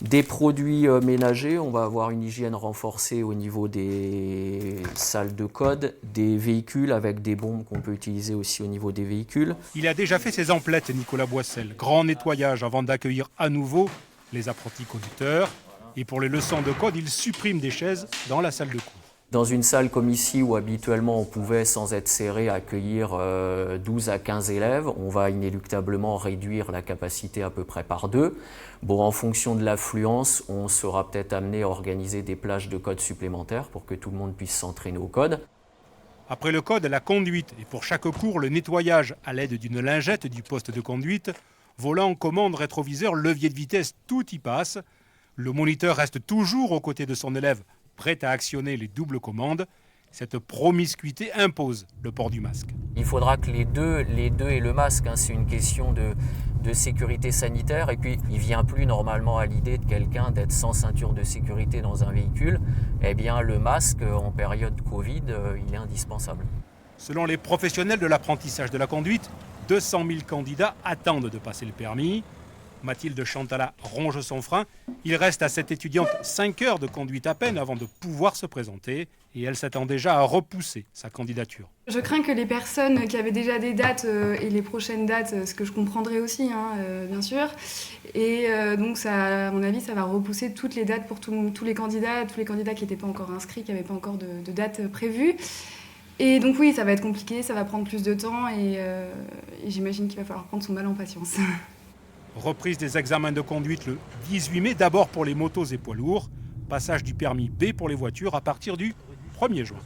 Des produits ménagers, on va avoir une hygiène renforcée au niveau des salles de code, des véhicules avec des bombes qu'on peut utiliser aussi au niveau des véhicules. Il a déjà fait ses emplettes, Nicolas Boissel. Grand nettoyage avant d'accueillir à nouveau les apprentis conducteurs. Et pour les leçons de code, il supprime des chaises dans la salle de cours. Dans une salle comme ici où habituellement on pouvait sans être serré accueillir 12 à 15 élèves, on va inéluctablement réduire la capacité à peu près par 2. Bon, en fonction de l'affluence, on sera peut-être amené à organiser des plages de code supplémentaires pour que tout le monde puisse s'entraîner au code. Après le code, la conduite et pour chaque cours, le nettoyage à l'aide d'une lingette du poste de conduite. Volant, commande, rétroviseur, levier de vitesse, tout y passe. Le moniteur reste toujours aux côtés de son élève, prêt à actionner les doubles commandes. Cette promiscuité impose le port du masque. Il faudra que les deux aient le masque, hein. C'est une question de sécurité sanitaire. Et puis, il ne vient plus normalement à l'idée de quelqu'un d'être sans ceinture de sécurité dans un véhicule. Eh bien, le masque, en période Covid, il est indispensable. Selon les professionnels de l'apprentissage de la conduite, 200 000 candidats attendent de passer le permis. Mathilde Chantala ronge son frein. Il reste à cette étudiante 5 heures de conduite à peine avant de pouvoir se présenter. Et elle s'attend déjà à repousser sa candidature. Je crains que les personnes qui avaient déjà des dates et les prochaines dates, ce que je comprendrai aussi, bien sûr. Et donc, ça, à mon avis, ça va repousser toutes les dates pour tous les candidats qui n'étaient pas encore inscrits, qui n'avaient pas encore de date prévue. Et donc oui, ça va être compliqué, ça va prendre plus de temps et j'imagine qu'il va falloir prendre son mal en patience. Reprise des examens de conduite le 18 mai, d'abord pour les motos et poids lourds. Passage du permis B pour les voitures à partir du 1er juin.